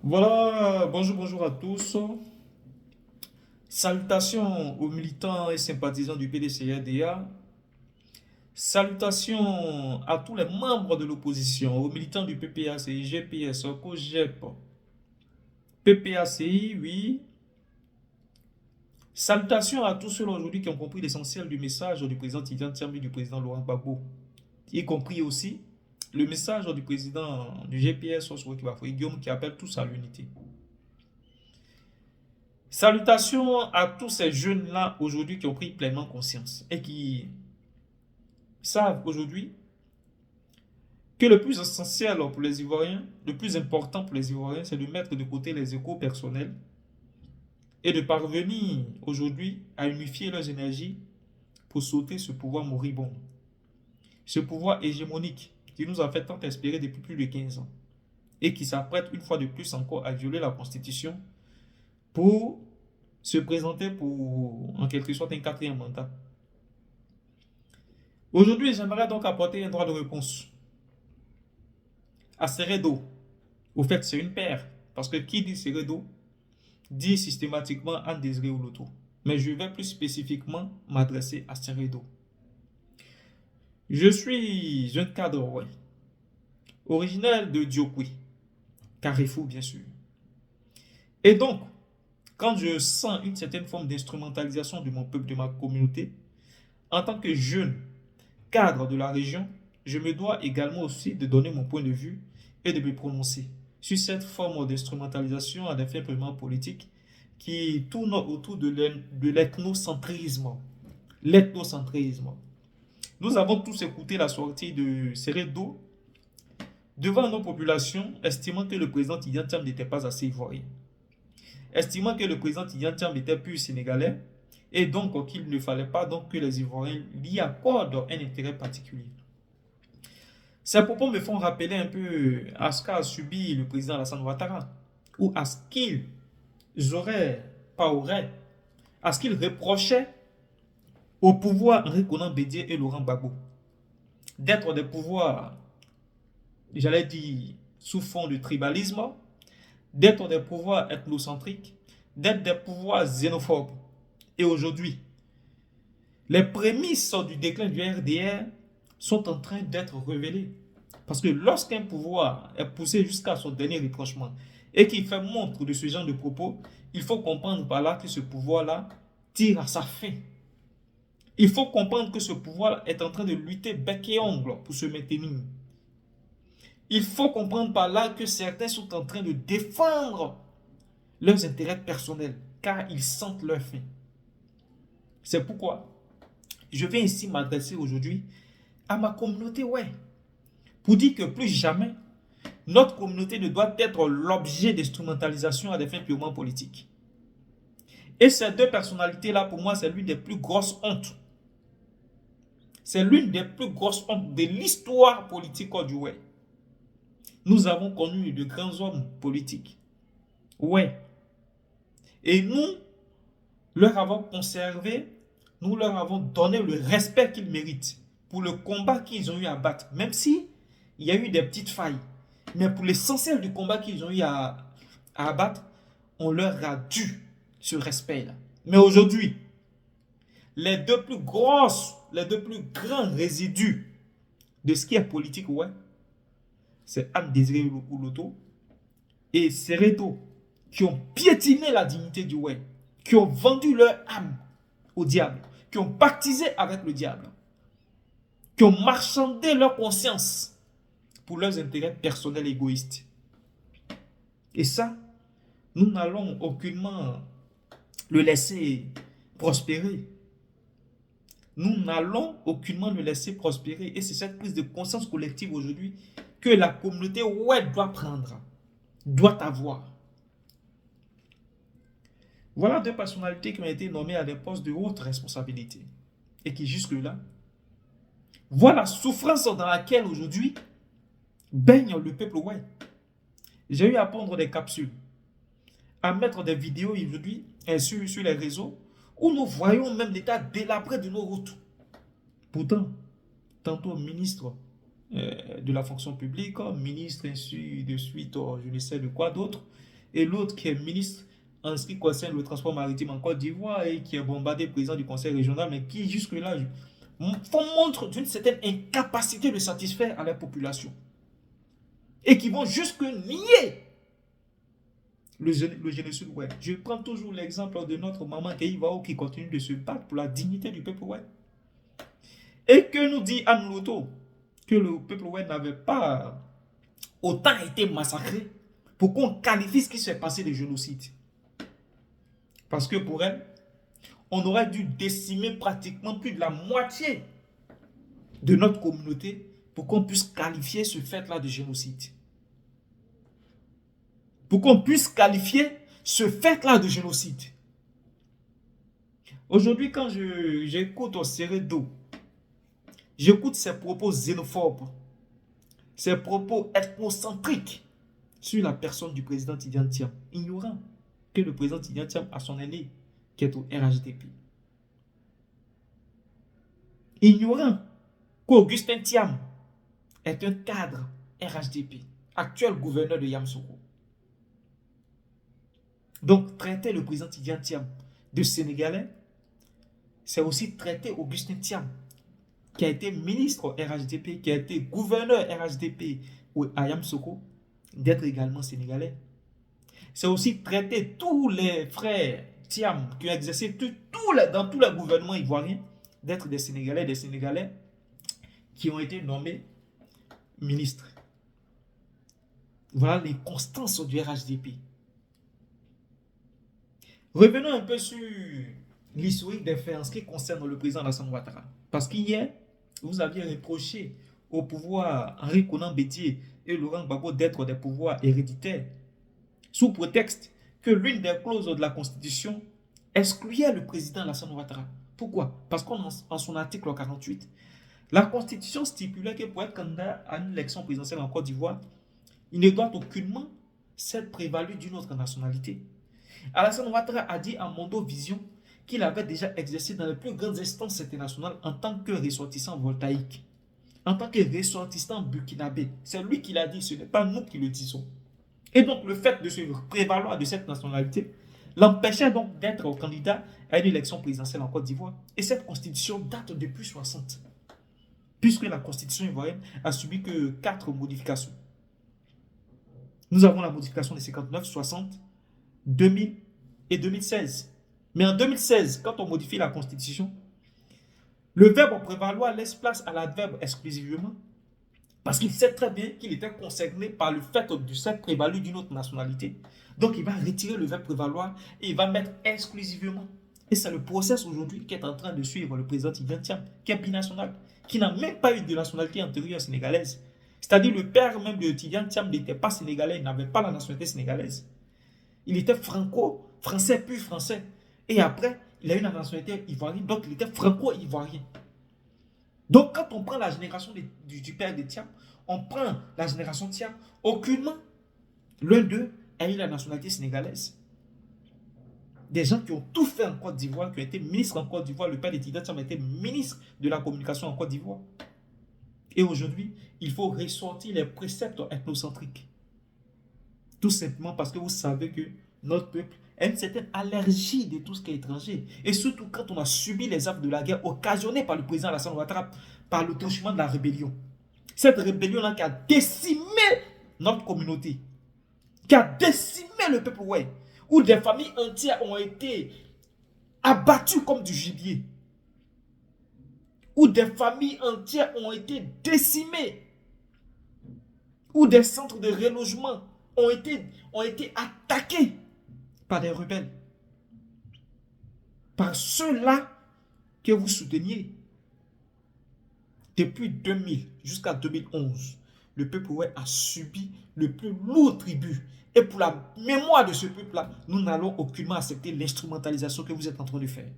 Voilà, bonjour à tous. Salutations aux militants et sympathisants du PDC-RDA. Salutations à tous les membres de l'opposition, aux militants du PPACI, GPS, COGEP, PPACI, oui. Salutations à tous ceux aujourd'hui qui ont compris l'essentiel du message du président Tidjane Tiambi et du président Laurent Gbagbo, y compris aussi le message du président du GPS, Guillaume, qui appelle tous à l'unité. Salutations à tous ces jeunes-là aujourd'hui qui ont pris pleinement conscience et qui savent aujourd'hui que le plus essentiel pour les Ivoiriens, le plus important pour les Ivoiriens, c'est de mettre de côté les égos personnels et de parvenir aujourd'hui à unifier leurs énergies pour sauter ce pouvoir moribond, ce pouvoir hégémonique qui nous a fait tant espérer depuis plus de 15 ans et qui s'apprête une fois de plus encore à violer la Constitution pour se présenter pour, en quelque sorte, un quatrième mandat. Aujourd'hui, j'aimerais donc apporter un droit de réponse à Seredo. Au fait, c'est une paire, parce que qui dit Seredo dit systématiquement Anne Désiré Oloto. Mais je vais plus spécifiquement m'adresser à Seredo. Je suis un cadre, ouais, originaire de Diokwi, Carrefour bien sûr. Et donc, quand je sens une certaine forme d'instrumentalisation de mon peuple, de ma communauté, en tant que jeune cadre de la région, je me dois également aussi de donner mon point de vue et de me prononcer sur cette forme d'instrumentalisation à des fins purement politiques qui tourne autour de l'ethnocentrisme. L'ethnocentrisme. Nous avons tous écouté la sortie de Seredo devant nos populations, estimant que le président Tidjane Tiambi n'était pas assez ivoirien, estimant que le président Tidjane Tiambi était plus sénégalais et donc qu'il ne fallait pas donc que les Ivoiriens lui accordent un intérêt particulier. Ces propos me font rappeler un peu à ce qu'a subi le président Alassane Ouattara, ou à ce qu'ils à ce qu'ils reprochaient au pouvoir Henri Konan Bédié et Laurent Gbagbo d'être des pouvoirs, j'allais dire, sous fond de tribalisme, d'être des pouvoirs ethnocentriques, d'être des pouvoirs xénophobes. Et aujourd'hui, les prémices du déclin du RDR sont en train d'être révélées. Parce que lorsqu'un pouvoir est poussé jusqu'à son dernier retranchement et qu'il fait montre de ce genre de propos, il faut comprendre par là que ce pouvoir-là tire à sa fin. Il faut comprendre que ce pouvoir est en train de lutter bec et ongle pour se maintenir. Il faut comprendre par là que certains sont en train de défendre leurs intérêts personnels car ils sentent leur fin. C'est pourquoi je vais ici m'adresser aujourd'hui à ma communauté, ouais, pour dire que plus jamais, notre communauté ne doit être l'objet d'instrumentalisation à des fins purement politiques. Et ces deux personnalités-là, pour moi, c'est l'une des plus grosses hontes. C'est l'une des plus grosses hontes de l'histoire politique du ouais. Nous avons connu de grands hommes politiques. Ouais. Et nous leur avons conservé, nous leur avons donné le respect qu'ils méritent pour le combat qu'ils ont eu à battre. Même si il y a eu des petites failles. Mais pour l'essentiel du combat qu'ils ont eu à abattre, on leur a dû ce respect-là. Mais aujourd'hui, les deux plus grands résidus de ce qui est politique, ouais, c'est Anne Désiré Oloto et Seredo qui ont piétiné la dignité du ouais, qui ont vendu leur âme au diable, qui ont pactisé avec le diable, qui ont marchandé leur conscience pour leurs intérêts personnels égoïstes. Et ça, nous n'allons aucunement le laisser prospérer. Nous n'allons aucunement le laisser prospérer. Et c'est cette prise de conscience collective aujourd'hui que la communauté ouais doit prendre, doit avoir. Voilà deux personnalités qui ont été nommées à des postes de haute responsabilité et qui jusque-là voient la souffrance dans laquelle aujourd'hui baigne le peuple ouai. J'ai eu à prendre des capsules, à mettre des vidéos aujourd'hui sur les réseaux où nous voyons même l'état délabré de nos routes. Pourtant, tantôt ministre de la fonction publique, ministre ainsi de suite, je ne sais de quoi d'autre, et l'autre qui est ministre en ce qui concerne le transport maritime en Côte d'Ivoire et qui est bombardé président du conseil régional, mais qui jusque-là font montre d'une certaine incapacité de satisfaire à la population. Et qui vont jusque nier le génocide ouai. Je prends toujours l'exemple de notre maman Keïvao qui continue de se battre pour la dignité du peuple ouai. Et que nous dit Anne Loto que le peuple ouai n'avait pas autant été massacré pour qu'on qualifie ce qui s'est passé de génocide. Parce que pour elle, on aurait dû décimer pratiquement plus de la moitié de notre communauté pour qu'on puisse qualifier ce fait-là de génocide. Pour qu'on puisse qualifier ce fait-là de génocide. Aujourd'hui, quand j'écoute Seredo, j'écoute ses propos xénophobes, ses propos ethnocentriques sur la personne du président Tidjane Thiam, ignorant que le président Tidjane Thiam a son aîné qui est au RHDP. Ignorant qu'Augustin Thiam est un cadre RHDP, actuel gouverneur de Yamoussoukro. Donc, traiter le président Tidjane Thiam de Sénégalais, c'est aussi traiter Augustin Thiam, qui a été ministre au RHDP, qui a été gouverneur RHDP à Yamoussoukro, d'être également sénégalais. C'est aussi traiter tous les frères Thiam qui ont exercé dans tous les gouvernements ivoiriens d'être des Sénégalais qui ont été nommés ministres. Voilà les constances du RHDP. Revenons un peu sur l'historique des faits en ce qui concerne le président Alassane Ouattara. Parce qu'hier, vous aviez reproché au pouvoir Henri Konan Bédié et Laurent Gbagbo d'être des pouvoirs héréditaires, sous prétexte que l'une des clauses de la Constitution excluait le président Alassane Ouattara. Pourquoi? Parce qu'en son article 48, la Constitution stipulait que pour être candidat à une élection présidentielle en Côte d'Ivoire, il ne doit aucunement s'être prévalu d'une autre nationalité. Alassane Ouattara a dit à Mondo Vision qu'il avait déjà exercé dans les plus grandes instances internationales en tant que ressortissant voltaïque, en tant que ressortissant burkinabé. C'est lui qui l'a dit, ce n'est pas nous qui le disons. Et donc le fait de se prévaloir de cette nationalité l'empêchait donc d'être candidat à une élection présidentielle en Côte d'Ivoire. Et cette constitution date depuis 60, puisque la constitution ivoirienne a subi que 4 modifications. Nous avons la modification de 59, 60, 2000 et 2016. Mais en 2016, quand on modifie la constitution, le verbe prévaloir laisse place à l'adverbe exclusivement, parce qu'il sait très bien qu'il était concerné par le fait de s'être prévalu d'une autre nationalité. Donc il va retirer le verbe prévaloir et il va mettre exclusivement. Et c'est le process aujourd'hui qui est en train de suivre le président Tidjane Thiam, qui est binational, qui n'a même pas eu de nationalité antérieure sénégalaise. C'est-à-dire le père même de Tidjane Thiam n'était pas sénégalais, il n'avait pas la nationalité sénégalaise. Il était franco-français, puis français. Et après, il a eu la nationalité ivoirienne, donc il était franco-ivoirien. Donc quand on prend la génération du père de Thiam, on prend la génération Thiam, aucunement l'un d'eux a eu la nationalité sénégalaise. Des gens qui ont tout fait en Côte d'Ivoire, qui ont été ministres en Côte d'Ivoire, le père de Tidjane Thiam a été ministre de la communication en Côte d'Ivoire. Et aujourd'hui, il faut ressortir les préceptes ethnocentriques. Tout simplement parce que vous savez que notre peuple a une certaine allergie de tout ce qui est étranger. Et surtout quand on a subi les affres de la guerre occasionnée par le président Alassane Ouattara, par le déclenchement de la rébellion. Cette rébellion-là qui a décimé notre communauté, qui a décimé le peuple ouai, où des familles entières ont été abattues comme du gibier, où des familles entières ont été décimées, où des centres de relogement ont été attaqués par des rebelles, par ceux-là que vous souteniez depuis 2000 jusqu'à 2011. le peuple ouais a subi le plus lourd tribut. Et pour la mémoire de ce peuple-là, nous n'allons aucunement accepter l'instrumentalisation que vous êtes en train de faire.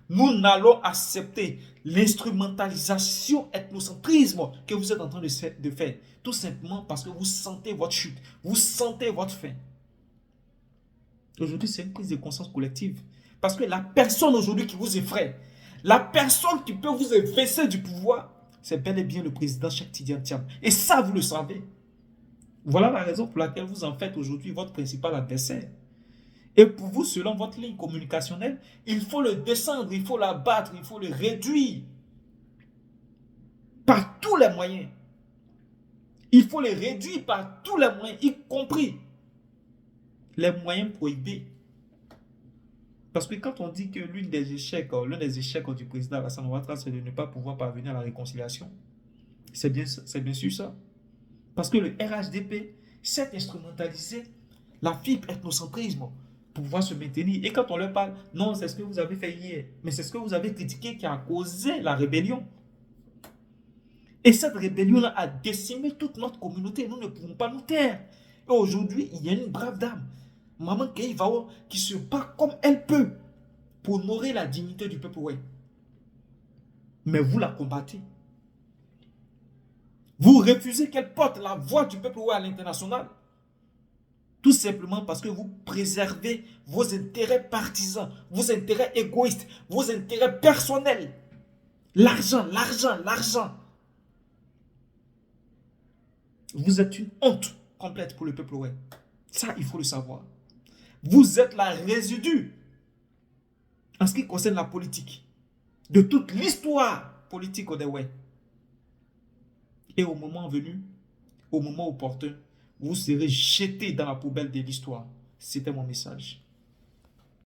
Nous n'allons accepter l'instrumentalisation, ethnocentrisme que vous êtes en train de faire. Tout simplement parce que vous sentez votre chute, vous sentez votre fin. Aujourd'hui, c'est une prise de conscience collective. Parce que la personne aujourd'hui qui vous effraie, la personne qui peut vous évincer du pouvoir, c'est bel et bien le président Cheikh Tidiane Thiam. Et ça, vous le savez. Voilà la raison pour laquelle vous en faites aujourd'hui votre principal adversaire. Et pour vous, selon votre ligne communicationnelle, il faut le descendre, il faut l'abattre, il faut le réduire. Par tous les moyens. Il faut le réduire par tous les moyens, y compris les moyens prohibés. Parce que quand on dit que l'un des échecs du président Alassane Ouattara, c'est de ne pas pouvoir parvenir à la réconciliation, c'est bien sûr ça. Parce que le RHDP s'est instrumentalisé la fibre ethnocentrisme pour pouvoir se maintenir. Et quand on leur parle, non, c'est ce que vous avez fait hier, mais c'est ce que vous avez critiqué qui a causé la rébellion. Et cette rébellion-là a décimé toute notre communauté. Nous ne pouvons pas nous taire. Et aujourd'hui, il y a une brave dame, Maman Keïvao, qui se bat comme elle peut pour honorer la dignité du peuple. Ouais. Mais vous la combattez. Vous refusez qu'elle porte la voix du peuple à l'international. Tout simplement parce que vous préservez vos intérêts partisans, vos intérêts égoïstes, vos intérêts personnels. L'argent, l'argent, l'argent. Vous êtes une honte complète pour le peuple. Ouais. Ça, il faut le savoir. Vous êtes la résidue, en ce qui concerne la politique, de toute l'histoire politique au Déoué. Et au moment venu, au moment opportun, vous serez jeté dans la poubelle de l'histoire. C'était mon message.